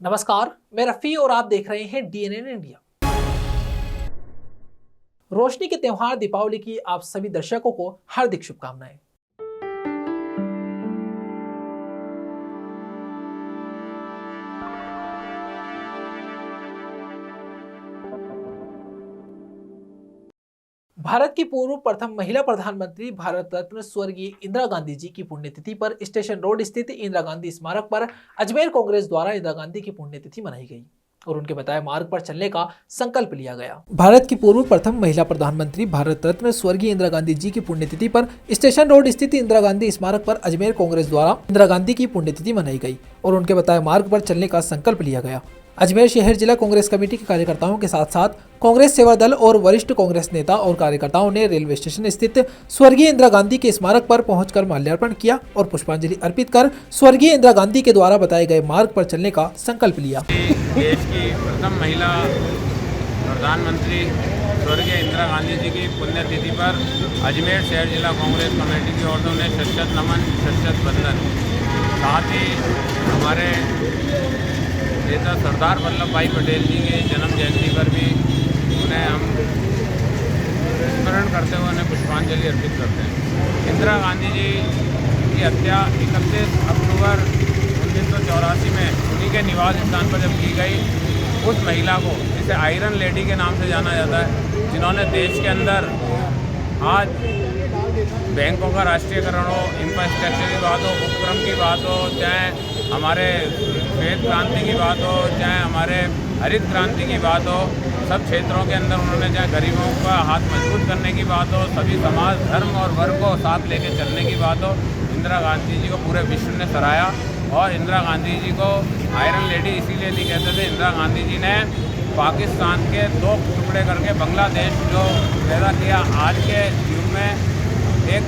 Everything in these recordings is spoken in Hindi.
नमस्कार, मैं रफ़ी और आप देख रहे हैं डीएनएन इंडिया। रोशनी के त्योहार दीपावली की आप सभी दर्शकों को हार्दिक शुभकामनाएं। भारत की पूर्व प्रथम महिला प्रधानमंत्री भारत रत्न स्वर्गीय इंदिरा गांधी जी की पुण्यतिथि पर स्टेशन रोड स्थित इंदिरा गांधी स्मारक पर अजमेर कांग्रेस द्वारा इंदिरा गांधी की पुण्यतिथि मनाई गई और उनके बताए मार्ग पर चलने का संकल्प लिया गया। भारत की पूर्व प्रथम महिला प्रधानमंत्री भारत रत्न स्वर्गीय इंदिरा गांधी जी की पुण्यतिथि पर स्टेशन रोड स्थित इंदिरा गांधी स्मारक पर अजमेर कांग्रेस द्वारा इंदिरा गांधी की पुण्यतिथि मनाई गई और उनके बताए मार्ग पर चलने का संकल्प लिया गया। अजमेर शहर जिला कांग्रेस कमेटी के कार्यकर्ताओं के साथ साथ कांग्रेस सेवा दल और वरिष्ठ कांग्रेस नेता और कार्यकर्ताओं ने रेलवे स्टेशन स्थित स्वर्गीय इंदिरा गांधी के स्मारक पर पहुंचकर माल्यार्पण किया और पुष्पांजलि अर्पित कर स्वर्गीय इंदिरा गांधी के द्वारा बताए गए मार्ग पर चलने का संकल्प लिया। देश की प्रथम महिला प्रधानमंत्री स्वर्गीय इंदिरा गांधी जी की पुण्यतिथि पर अजमेर शहर जिला कांग्रेस कमेटी की ओर से उन्हें शत नमन शत वंदन। साथ ही हमारे नेता सरदार वल्लभ भाई पटेल जी के जन्म जयंती पर भी उन्हें हम स्मरण करते हुए उन्हें पुष्पांजलि अर्पित करते हैं। इंदिरा गांधी जी की हत्या 31 अक्टूबर 1984 में उन्हीं के निवास स्थान पर जब की गई, उस महिला को जिसे आयरन लेडी के नाम से जाना जाता है, जिन्होंने देश के अंदर आज बैंकों का राष्ट्रीयकरण हो, इंफ्रास्ट्रक्चर की बात हो, उपक्रम की बात हो, चाहे हमारे श्वेत क्रांति की बात हो, चाहे हमारे हरित क्रांति की बात हो, सब क्षेत्रों के अंदर उन्होंने चाहे गरीबों का हाथ मजबूत करने की बात हो, सभी समाज धर्म और वर्ग को साथ लेके चलने की बात हो, इंदिरा गांधी जी को पूरे विश्व ने सराहा। और इंदिरा गांधी जी को आयरन लेडी इसीलिए नहीं कहते थे, इंदिरा गांधी जी ने पाकिस्तान के 2 टुकड़े करके बांग्लादेश जो पैदा किया, आज के युग में एक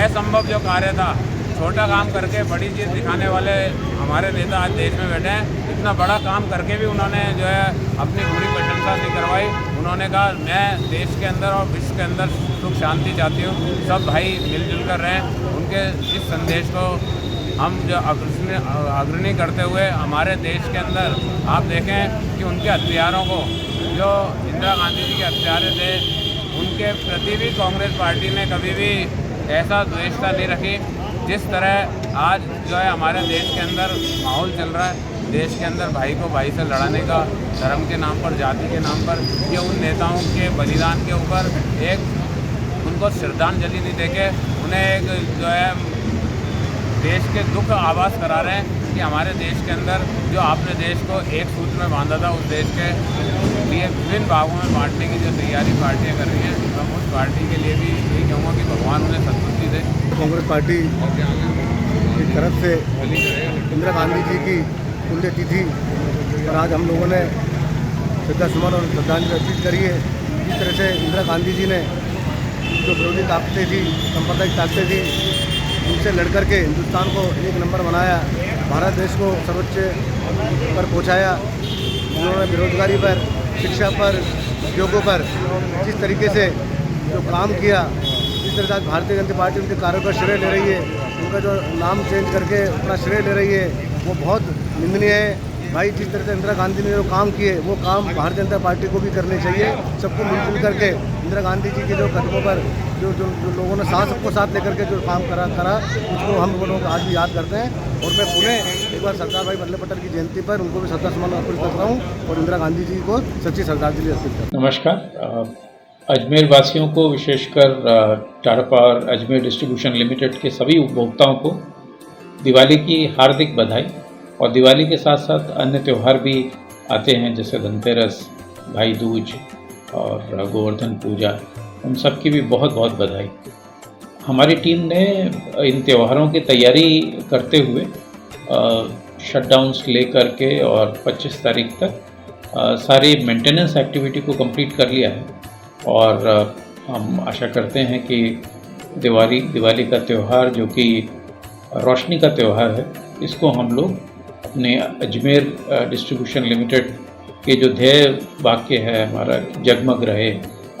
असंभव जो कार्य था, छोटा काम करके बड़ी चीज़ दिखाने वाले हमारे नेता आज देश में बैठे हैं। इतना बड़ा काम करके भी उन्होंने जो है अपनी पूरी प्रशंसा नहीं करवाई। उन्होंने कहा मैं देश के अंदर और विश्व के अंदर सुख शांति चाहती हूँ, सब भाई मिलजुल कर रहें। उनके इस संदेश को हम जो अग्रणी करते हुए हमारे देश के अंदर आप देखें कि उनके हथियारों को, जो इंदिरा गांधी जी के हथियारे थे, उनके प्रति भी कांग्रेस पार्टी ने कभी भी ऐसा द्वेषता नहीं रखी। जिस तरह आज जो है हमारे देश के अंदर माहौल चल रहा है, देश के अंदर भाई को भाई से लड़ाने का, धर्म के नाम पर, जाति के नाम पर, ये उन नेताओं के बलिदान के ऊपर एक उनको श्रद्धांजलि नहीं देके उन्हें एक जो है देश के दुख आभास करा रहे हैं कि हमारे देश के अंदर जो आपने देश को एक सूत्र में बांधा था, उस देश के लिए विभिन्न भागों में बांटने की जो तैयारी पार्टियां कर रही हैं, हम उस पार्टी के लिए भी यही कहूँगा कि भगवान उन्हें सद्बुद्धि दे। कांग्रेस पार्टी की तरफ से इंदिरा गांधी जी की पुण्यतिथि पर आज हम लोगों ने श्रद्धासुमन और श्रद्धांजलि अर्पित करी है। जिस तरह से इंदिरा गांधी जी ने जो विरोधी ताकतें थी, सांप्रदायिक ताकतें थी, उनसे लड़कर के हिंदुस्तान को एक नंबर बनाया, भारत देश को सर्वोच्च पर पहुंचाया। उन्होंने बेरोजगारी पर, शिक्षा पर, उद्योगों पर जिस तरीके से जो काम किया, जिस तरह से आज भारतीय जनता पार्टी उनके कार्यों का श्रेय ले रही है, उनका जो नाम चेंज करके अपना श्रेय ले रही है, वो बहुत निंदनीय है। भाई जिस तरह से इंदिरा गांधी ने जो काम किए, वो काम भारतीय जनता पार्टी को भी करने चाहिए। सबको मिलजुल करके इंदिरा गांधी जी के जो कदमों पर जो लोगों ने सबको साथ लेकर के जो काम करा उसको हम लोगों को आज भी याद करते हैं। और मैं पुनः एक बार सरदार भाई वल्लभ पटेल की जयंती पर उनको भी श्रद्धासुमन अर्पित करता हूँ और इंदिरा गांधी जी को सच्ची श्रद्धांजलि अर्पित करता हूँ। नमस्कार। अजमेर वासियों को, विशेषकर Tata power Ajmer distribution limited के सभी उपभोक्ताओं को दिवाली की हार्दिक बधाई। और दिवाली के साथ साथ अन्य त्यौहार भी आते हैं, जैसे धनतेरस, भाई दूज और गोवर्धन पूजा, उन सब की भी बहुत बहुत बधाई। हमारी टीम ने इन त्योहारों की तैयारी करते हुए शटडाउन्स ले करके और 25 तारीख तक सारी मेंटेनेंस एक्टिविटी को कंप्लीट कर लिया है। और हम आशा करते हैं कि दिवाली का त्यौहार, जो कि रोशनी का त्यौहार है, इसको हम लोग अपने अजमेर डिस्ट्रीब्यूशन लिमिटेड के जो ध्येय वाक्य है हमारा, जगमग रहे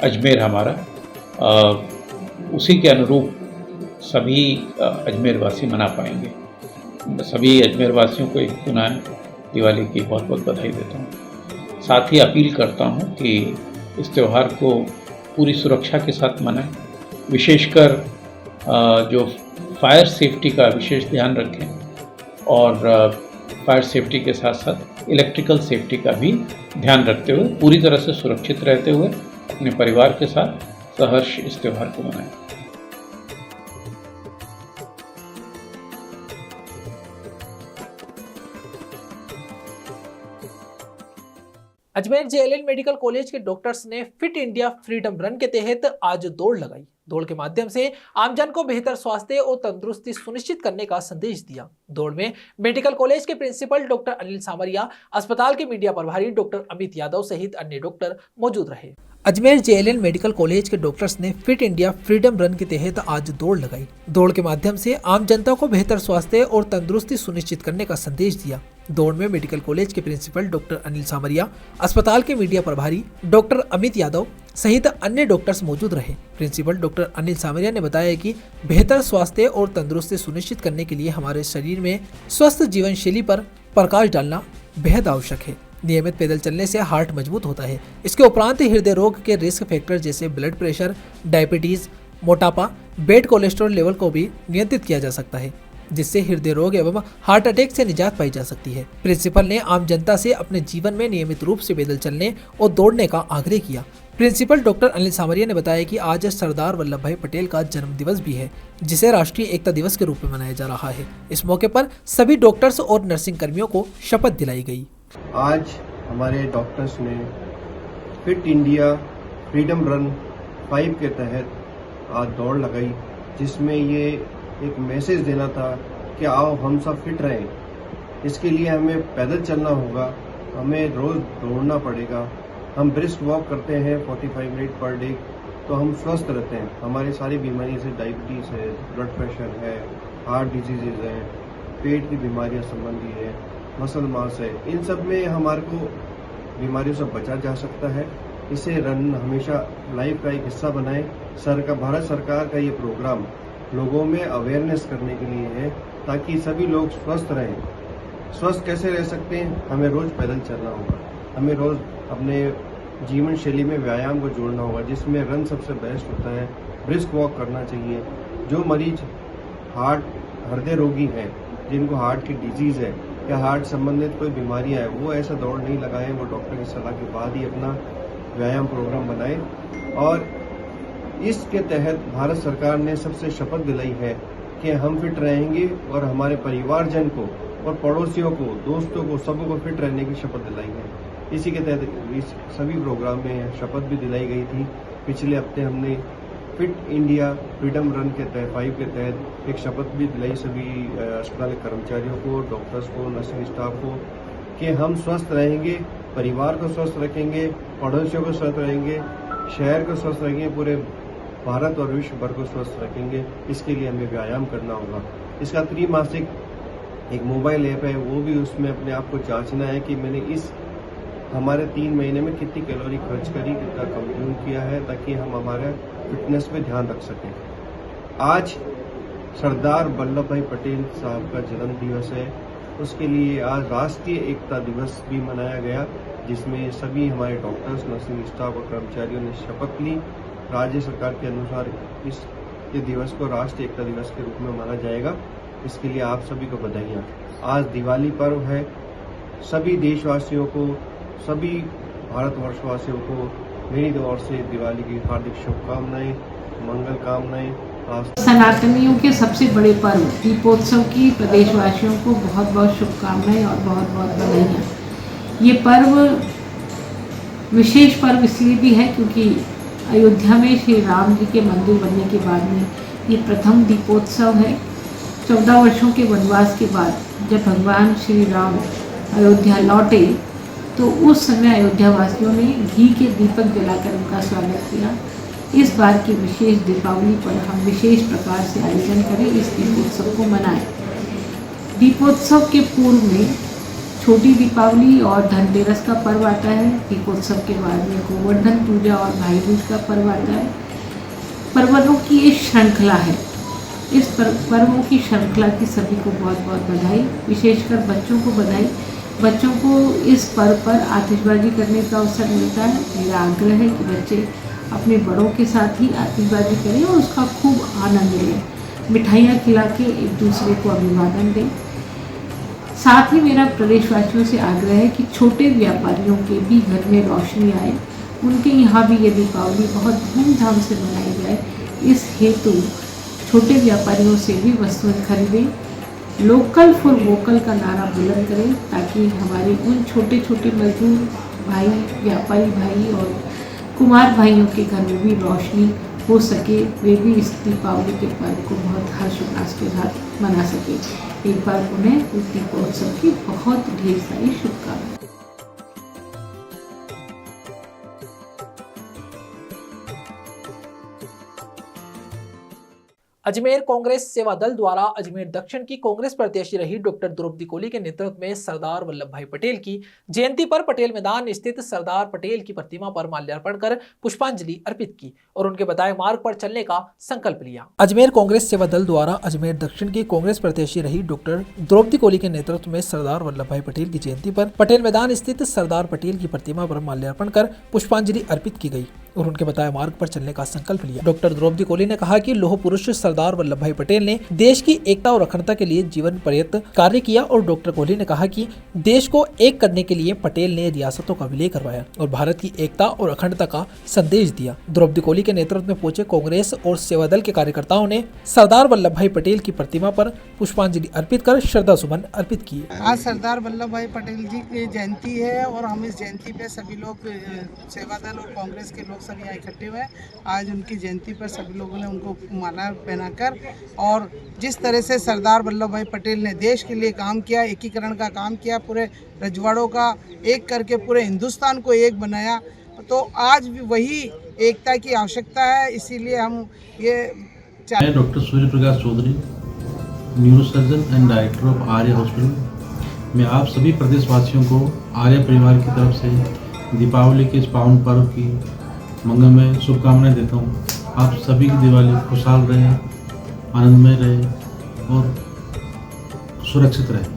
अजमेर हमारा, उसी के अनुरूप सभी अजमेर वासी मना पाएंगे। सभी अजमेर वासियों को एक पुनः दिवाली की बहुत बहुत बधाई देता हूँ। साथ ही अपील करता हूँ कि इस त्यौहार को पूरी सुरक्षा के साथ मनाएं, विशेषकर जो फायर सेफ्टी का विशेष ध्यान रखें और फायर सेफ्टी के साथ साथ इलेक्ट्रिकल सेफ्टी का भी ध्यान रखते हुए पूरी तरह से सुरक्षित रहते हुए अपने परिवार के साथ सहर्ष इस त्यौहार को मनाएं। अजमेर जेएलएन मेडिकल कॉलेज के डॉक्टर्स ने फिट इंडिया फ्रीडम रन के तहत आज दौड़ लगाई। दौड़ के माध्यम से आमजन को बेहतर स्वास्थ्य और तंदुरुस्ती सुनिश्चित करने का संदेश दिया। दौड़ में मेडिकल कॉलेज के प्रिंसिपल डॉक्टर अनिल सामरिया, अस्पताल के मीडिया प्रभारी डॉक्टर अमित यादव सहित अन्य डॉक्टर मौजूद रहे। अजमेर जेएलएन मेडिकल कॉलेज के डॉक्टर्स ने फिट इंडिया फ्रीडम रन के तहत आज दौड़ लगाई। दौड़ के माध्यम से आम जनता को बेहतर स्वास्थ्य और तंदुरुस्ती सुनिश्चित करने का संदेश दिया। दौड़ में मेडिकल कॉलेज के प्रिंसिपल डॉक्टर अनिल सामरिया, अस्पताल के मीडिया प्रभारी डॉक्टर अमित यादव सहित अन्य डॉक्टर्स मौजूद रहे। प्रिंसिपल डॉक्टर अनिल सामरिया ने बताया कि बेहतर स्वास्थ्य और तंदुरुस्ती सुनिश्चित करने के लिए हमारे शरीर में स्वस्थ जीवन शैली पर प्रकाश डालना बेहद आवश्यक है। नियमित पैदल चलने से हार्ट मजबूत होता है। इसके उपरांत हृदय रोग के रिस्क फैक्टर जैसे ब्लड प्रेशर, डायबिटीज, मोटापा, बैड कोलेस्ट्रॉल लेवल को भी नियंत्रित किया जा सकता है, जिससे हृदय रोग एवं हार्ट अटैक से निजात पाई जा सकती है। प्रिंसिपल ने आम जनता से अपने जीवन में नियमित रूप से पैदल चलने और दौड़ने का आग्रह किया। प्रिंसिपल डॉक्टर अनिल सामरिया ने बताया कि आज सरदार वल्लभ भाई पटेल का जन्म दिवस भी है, जिसे राष्ट्रीय एकता दिवस के रूप में मनाया जा रहा है। इस मौके पर सभी डॉक्टर्स और नर्सिंग कर्मियों को शपथ दिलाई गई। आज हमारे डॉक्टर्स ने फिट इंडिया फ्रीडम रन 5 के तहत आज दौड़ लगाई, जिसमें ये एक मैसेज देना था कि आओ हम सब फिट रहें। इसके लिए हमें पैदल चलना होगा, हमें रोज दौड़ना पड़ेगा। हम ब्रिस्क वॉक करते हैं 45 मिनट पर डे, तो हम स्वस्थ रहते हैं। हमारी सारी बीमारी से डायबिटीज़ है, ब्लड प्रेशर है, हार्ट डिजीजेज हैं, पेट की बीमारियां संबंधी है, मसल मास है, इन सब में हमारे को बीमारियों से बचा जा सकता है। इसे रन हमेशा लाइफ का एक हिस्सा बनाएं। भारत सरकार का ये प्रोग्राम लोगों में अवेयरनेस करने के लिए है, ताकि सभी लोग स्वस्थ रहें। स्वस्थ कैसे रह सकते हैं? हमें रोज पैदल चलना होगा, हमें रोज अपने जीवन शैली में व्यायाम को जोड़ना होगा, जिसमें रन सबसे बेस्ट होता है। ब्रिस्क वॉक करना चाहिए। जो मरीज हृदय रोगी हैं, जिनको हार्ट की डिजीज है या हार्ट संबंधित कोई बीमारियां है, वो ऐसा दौड़ नहीं लगाएं। वो डॉक्टर की सलाह के बाद ही अपना व्यायाम प्रोग्राम बनाएं। और इसके तहत भारत सरकार ने सबसे शपथ दिलाई है कि हम फिट रहेंगे और हमारे परिवारजन को और पड़ोसियों को, दोस्तों को, सबको फिट रहने की शपथ दिलाई है। इसी के तहत इस सभी प्रोग्राम में शपथ भी दिलाई गई थी। पिछले हफ्ते हमने फिट इंडिया फ्रीडम रन के तहत 5 के तहत एक शपथ भी दिलाई सभी अस्पताल के कर्मचारियों को, डॉक्टर्स को, नर्सिंग स्टाफ को, कि हम स्वस्थ रहेंगे, परिवार को स्वस्थ रखेंगे, पड़ोसियों को स्वस्थ रहेंगे, शहर को स्वस्थ रखेंगे, पूरे भारत और विश्व भर को स्वस्थ रखेंगे। इसके लिए हमें व्यायाम करना होगा। इसका त्रैमासिक एक मोबाइल ऐप है, वो भी उसमें अपने आप को जांचना है कि मैंने इस हमारे 3 महीने में कितनी कैलोरी खर्च करी, कितना कंज्यूम किया है, ताकि हम हमारे फिटनेस पे ध्यान रख सकें। आज सरदार वल्लभ भाई पटेल साहब का जन्म दिवस है, उसके लिए आज राष्ट्रीय एकता दिवस भी मनाया गया, जिसमें सभी हमारे डॉक्टर्स, नर्सिंग स्टाफ और कर्मचारियों ने शपथ ली। राज्य सरकार के अनुसार इस दिवस को राष्ट्रीय एकता दिवस के रूप में माना जाएगा। इसके लिए आप सभी को बधाइयाँ। आज दिवाली पर्व है। सभी देशवासियों को, सभी भारतवर्षवासियों को मेरी ओर से दिवाली की हार्दिक शुभकामनाएं, मंगल कामनाएं। सनातनियों के सबसे बड़े पर्व दीपोत्सव की प्रदेशवासियों को बहुत बहुत शुभकामनाएं और बहुत बहुत बधाइयाँ। ये पर्व विशेष पर्व इसलिए भी है क्योंकि अयोध्या में श्री राम जी के मंदिर बनने के बाद में ये प्रथम दीपोत्सव है। 14 वर्षों के वनवास के बाद जब भगवान श्री राम अयोध्या लौटे, तो उस समय अयोध्या वासियों ने घी के दीपक जलाकर उनका स्वागत किया। इस बार की विशेष दीपावली पर हम विशेष प्रकार से आयोजन करें, इस दीपोत्सव को मनाएं। दीपोत्सव के पूर्व में छोटी दीपावली और धनतेरस का पर्व आता है। दीपोत्सव के बाद में गोवर्धन पूजा और भाई दूज का पर्व आता है। पर्वों की एक श्रृंखला है। इस पर्वों की श्रृंखला की सभी को बहुत बहुत बधाई, विशेषकर बच्चों को बधाई बच्चों को इस पर्व पर आतिशबाजी करने का अवसर मिलता है। मेरा आग्रह है कि बच्चे अपने बड़ों के साथ ही आतिशबाजी करें और उसका खूब आनंद लें, मिठाइयाँ खिला के एक दूसरे को अभिवादन दें। साथ ही मेरा प्रदेशवासियों से आग्रह है कि छोटे व्यापारियों के भी घर में रोशनी आए, उनके यहाँ भी ये दीपावली बहुत धूमधाम से मनाई जाए। इस हेतु छोटे व्यापारियों से भी वस्तुएं खरीदें, लोकल फॉर वोकल का नारा बुलंद करें, ताकि हमारे उन छोटे छोटे मजदूर भाई, व्यापारी भाई और कुमार भाइयों के घर में भी रोशनी हो सके, वे भी इस दीपावली के पर्व को बहुत हर्षोल्लास के साथ मना सके। एक बार उन्हें इस दीपोत्सव की बहुत ढेर सारी शुभकामनाएं। अजमेर कांग्रेस सेवा दल द्वारा अजमेर दक्षिण की कांग्रेस प्रत्याशी रही डॉक्टर द्रौपदी कोली के नेतृत्व में सरदार वल्लभ भाई पटेल की जयंती पर पटेल मैदान स्थित सरदार पटेल की प्रतिमा पर माल्यार्पण कर पुष्पांजलि अर्पित की और उनके बताए मार्ग पर चलने का संकल्प लिया। अजमेर कांग्रेस सेवा दल द्वारा अजमेर दक्षिण की कांग्रेस प्रत्याशी रही डॉक्टर द्रौपदी कोली के नेतृत्व में सरदार वल्लभ भाई पटेल की जयंती पर पटेल मैदान स्थित सरदार पटेल की प्रतिमा पर माल्यार्पण कर पुष्पांजलि अर्पित की गई और उनके बताए मार्ग पर चलने का संकल्प लिया। डॉक्टर द्रौपदी कोली ने कहा कि लौह पुरुष सरदार वल्लभ भाई पटेल ने देश की एकता और अखंडता के लिए जीवन पर्यंत कार्य किया और डॉक्टर कोली ने कहा कि देश को एक करने के लिए पटेल ने रियासतों का विलय करवाया और भारत की एकता और अखंडता का संदेश दिया। द्रौपदी कोली के नेतृत्व में पहुंचे कांग्रेस और सेवा दल के कार्यकर्ताओं ने सरदार वल्लभ भाई पटेल की प्रतिमा पर पुष्पांजलि अर्पित कर श्रद्धा सुमन अर्पित किए। आज सरदार वल्लभ भाई पटेल जी की जयंती है और हम इस जयंती पे सभी लोग सेवा दल और कांग्रेस के लोग सभी यहाँ इकट्ठे हुए। आज उनकी जयंती पर सभी लोगों ने उनको माला पहनाकर और जिस तरह से सरदार वल्लभ भाई पटेल ने देश के लिए काम किया, एकीकरण का काम किया, पूरे रजवाड़ों का एक करके पूरे हिंदुस्तान को एक बनाया, तो आज भी वही एकता की आवश्यकता है। इसीलिए हम ये मैं doctor Surya Prakash Chaudhary, neurosurgeon and director of Arya hospital. मैं आप सभी प्रदेशवासियों को आर्य परिवार की तरफ से दीपावली के इस पावन पर्व की मंगलमय शुभकामनाएं देता हूँ। आप सभी की दिवाली खुशहाल रहे, आनंदमय रहे और सुरक्षित रहे।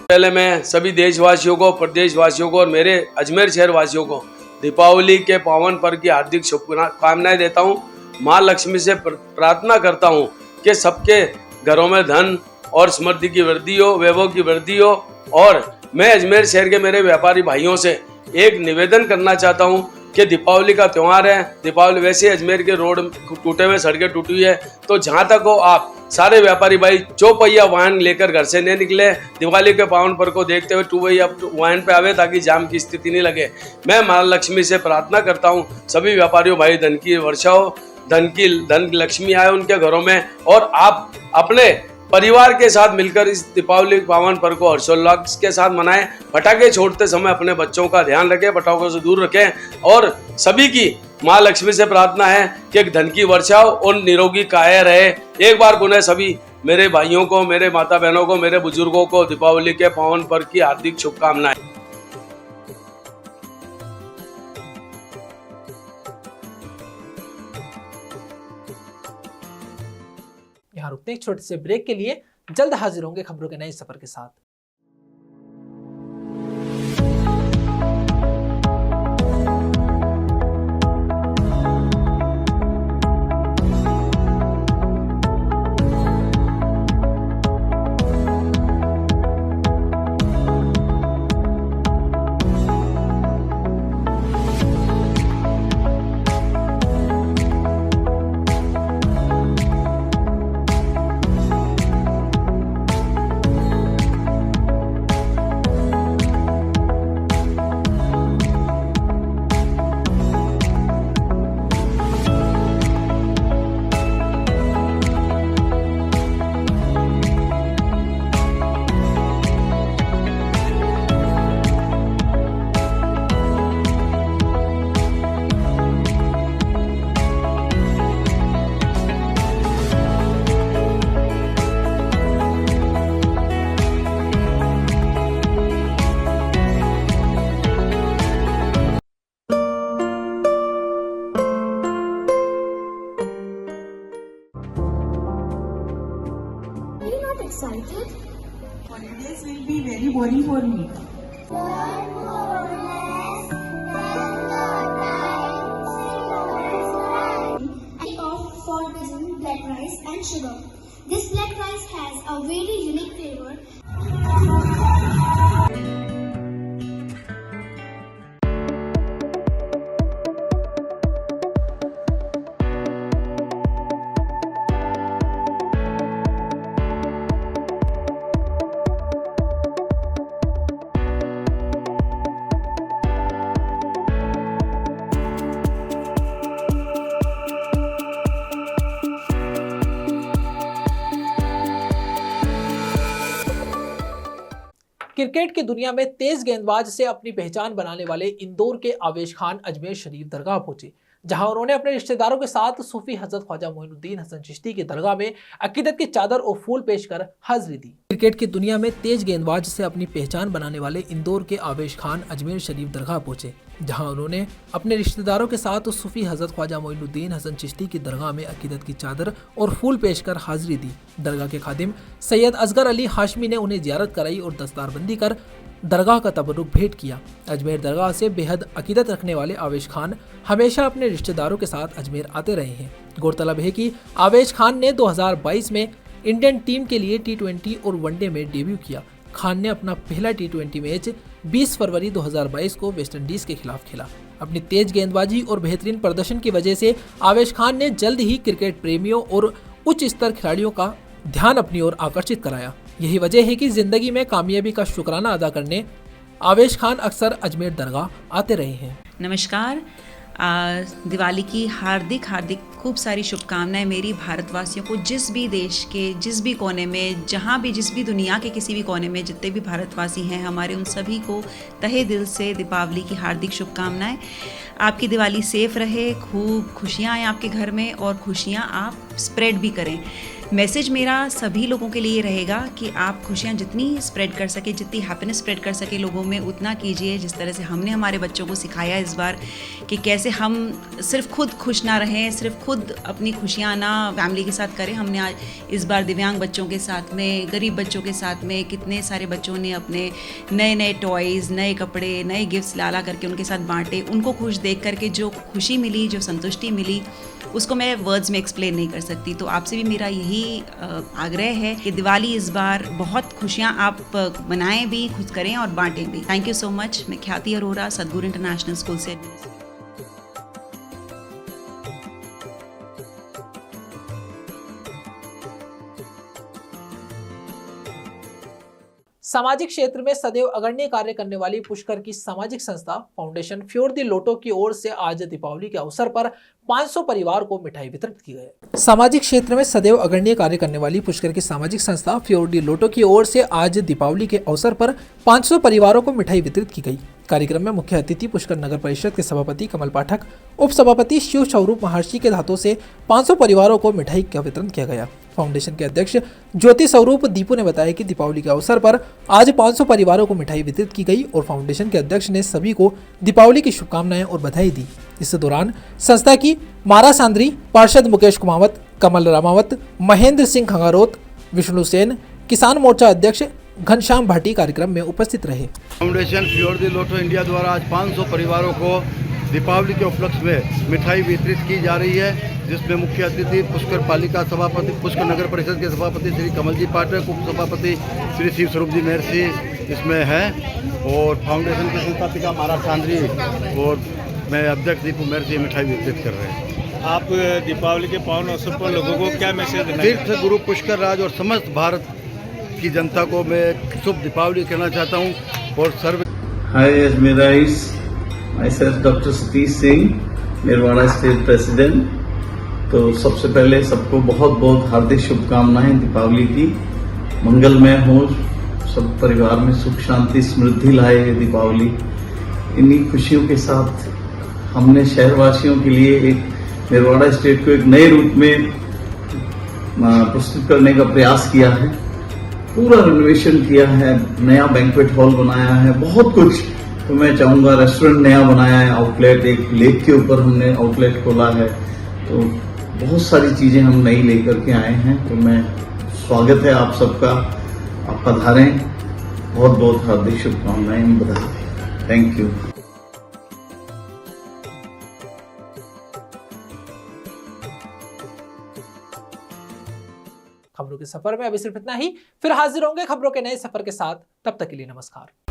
पहले मैं सभी देशवासियों को, प्रदेशवासियों को और मेरे अजमेर शहर वासियों को दीपावली के पावन पर्व की हार्दिक शुभकामनाएं देता हूं। मां लक्ष्मी से प्रार्थना करता हूं कि सबके घरों में धन और समृद्धि की वृद्धि हो, वैभव की वृद्धि हो। और मैं अजमेर शहर के मेरे व्यापारी भाइयों से एक निवेदन करना चाहता हूं कि दीपावली का त्यौहार है। दीपावली वैसे अजमेर के रोड टूटे हुए, सड़कें टूटी हुई है, तो जहां तक हो आप सारे व्यापारी भाई चौपहिया वाहन लेकर घर से नहीं निकले। दिवाली के पावन पर्व को देखते हुए टू पहिया वाहन पे आवे ताकि जाम की स्थिति नहीं लगे। मैं मां लक्ष्मी से प्रार्थना करता हूं सभी व्यापारियों भाई धन की वर्षा हो, धन लक्ष्मी आए उनके घरों में और आप अपने परिवार के साथ मिलकर इस दीपावली पावन पर्व को हर्षोल्लास के साथ मनाएं। पटाखे छोड़ते समय अपने बच्चों का ध्यान रखें, पटाखों से दूर रखें और सभी की मां लक्ष्मी से प्रार्थना है कि धन की वर्षा हो और निरोगी काया रहे। एक बार पुनः सभी मेरे भाइयों को, मेरे माता बहनों को, मेरे बुजुर्गों को दीपावली के पावन पर्व की हार्दिक शुभकामनाएं। यहाँ रुकते एक छोटे से ब्रेक के लिए, जल्द हाजिर होंगे खबरों के नए सफर के साथ। excited? Holidays will be very boring for me. For using black rice and sugar. This black rice has a very unique flavor. Cricket की दुनिया में तेज गेंदबाज से अपनी पहचान बनाने वाले इंदौर के आवेश खान अजमेर शरीफ दरगाह पहुंचे, जहां उन्होंने अपने रिश्तेदारों के साथ सूफी हजरत ख्वाजा मोइनुद्दीन हसन चिश्ती की दरगाह में अकीदत की चादर और फूल पेश कर हाजिरी दी। क्रिकेट की दुनिया में तेज गेंदबाज से अपनी पहचान बनाने वाले इंदौर के आवेश खान अजमेर शरीफ दरगाह पहुंचे, जहां उन्होंने अपने रिश्तेदारों के साथ सूफी हजरत ख्वाजा मोइनुद्दीन हसन चिश्ती की दरगाह में अकीदत की चादर और फूल पेश कर हाजिरी दी। दरगाह के खादिम सैयद असगर अली हाशमी ने उन्हें जियारत कराई और दस्तारबंदी कर दरगाह का तबरुक भेंट किया। अजमेर दरगाह से बेहद अकीदत रखने वाले आवेश खान हमेशा अपने रिश्तेदारों के साथ अजमेर आते रहे हैं। गौरतलब है कि आवेश खान ने 2022 में इंडियन टीम के लिए T20 और वनडे में डेब्यू किया। खान ने अपना पहला T20 मैच 20 फरवरी 2022 को वेस्टइंडीज के खिलाफ खेला। अपनी तेज गेंदबाजी और बेहतरीन प्रदर्शन की वजह से आवेश खान ने जल्द ही क्रिकेट प्रेमियों और उच्च स्तर खिलाड़ियों का ध्यान अपनी ओर आकर्षित कराया। यही वजह है कि जिंदगी में कामयाबी का शुक्राना अदा करने आवेश खान अक्सर अजमेर दरगाह आते रहे हैं। नमस्कार, दिवाली की हार्दिक खूब सारी शुभकामनाएं मेरी भारतवासियों को। जिस भी देश के जिस भी कोने में, जहाँ भी जिस भी दुनिया के किसी भी कोने में जितने भी भारतवासी हैं हमारे, उन सभी को तहे दिल से दीपावली की हार्दिक शुभकामनाएं। आपकी दिवाली सेफ रहे, खूब खुशियाँ आएँ आपके घर में और खुशियाँ आप स्प्रेड भी करें। मैसेज मेरा सभी लोगों के लिए रहेगा कि आप खुशियाँ जितनी स्प्रेड कर सके, जितनी हैप्पीनेस स्प्रेड कर सके लोगों में, उतना कीजिए। जिस तरह से हमने हमारे बच्चों को सिखाया इस बार कि कैसे हम सिर्फ खुद खुश ना रहें, सिर्फ खुद अपनी खुशियाँ ना फैमिली के साथ करें। हमने आज इस बार दिव्यांग बच्चों के साथ में, गरीब बच्चों के साथ में, कितने सारे बच्चों ने अपने नए नए टॉयज़, नए कपड़े, नए गिफ्ट्स ला करके उनके साथ बांटे। उनको खुश देख करके जो खुशी मिली, जो संतुष्टि मिली, उसको मैं वर्ड्स में एक्सप्लेन नहीं कर सकती। तो आपसे भी मेरा यही आग्रह है कि दिवाली इस बार बहुत खुशियाँ आप मनाएं भी, खुद करें और बांटें भी। Thank you so much. मैं ख्याति अरोरा, सदगुरु इंटरनेशनल स्कूल से। सामाजिक क्षेत्र में सदैव अग्रणी कार्य करने वाली पुष्कर की सामाजिक संस्था फाउंडेशन फ्योर दी लोटो की ओर से आज दीपावली के अवसर पर 500 परिवार को मिठाई वितरित की गई। सामाजिक क्षेत्र में सदैव अग्रणी कार्य करने वाली पुष्कर की सामाजिक संस्था फ्योर दी लोटो की ओर से आज दीपावली के अवसर पर 500 परिवारों को मिठाई वितरित की गई। कार्यक्रम में मुख्य अतिथि पुष्कर नगर परिषद के सभापति कमल पाठक, उप सभापति शिव स्वरूप महर्षि के हाथों से 500 परिवारों को मिठाई का वितरण किया गया। फाउंडेशन के अध्यक्ष ज्योति स्वरूप दीपू ने बताया कि दीपावली के अवसर पर आज 500 परिवारों को मिठाई वितरित की गई और फाउंडेशन के अध्यक्ष ने सभी को दीपावली की शुभकामनाएं और बधाई दी। इस दौरान संस्था की मारा सांद्री, पार्षद मुकेश कुमावत, कमल रामावत, महेंद्र सिंह खंगारोत, विष्णु सेन, किसान मोर्चा अध्यक्ष घनश्याम भाटी कार्यक्रम में उपस्थित रहे। फाउंडेशन फ्योर दी लोटो इंडिया द्वारा आज 500 परिवारों को दीपावली के उपलक्ष्य में मिठाई वितरित की जा रही है, जिसमें मुख्य अतिथि पुष्कर पालिका सभापति, पुष्कर नगर परिषद के सभापति श्री कमल जी पाठक, उप सभापति श्री शिव स्वरूप जी महर्षि इसमें है और फाउंडेशन के संस्थापिका मारा सांद्री और मैं अध्यक्ष दीपू महर्षि मिठाई वितरित कर रहे हैं। आप दीपावली के पावन अवसर पर लोगों को क्या मैसेज देना? तीर्थ गुरु पुष्कर राज और समस्त भारत की जनता को मैं शुभ दीपावली कहना चाहता हूँ और सर्व। हाय अजमेराइस, myself doctor Satish Singh, Merwara state president. तो सबसे पहले सबको बहुत बहुत हार्दिक शुभकामनाएं दीपावली की। मंगलमय हो, सब परिवार में सुख शांति समृद्धि लाए दीपावली। इन्हीं खुशियों के साथ हमने शहरवासियों के लिए एक मेरवाड़ा स्टेट को एक नए रूप में प्रस्तुत करने का प्रयास किया है। पूरा रिनोवेशन किया है, नया बैंक्वेट हॉल बनाया है, बहुत कुछ। तो मैं चाहूँगा रेस्टोरेंट नया बनाया है, आउटलेट, एक लेक के ऊपर हमने आउटलेट खोला है। तो बहुत सारी चीज़ें हम नई लेकर के आए हैं। तो मैं स्वागत है आप सबका, आप पधारें। बहुत बहुत हार्दिक शुभकामनाएं, बधाई। Thank you. खबरों के सफर में अभी सिर्फ इतना ही, फिर हाजिर होंगे खबरों के नए सफर के साथ। तब तक के लिए नमस्कार।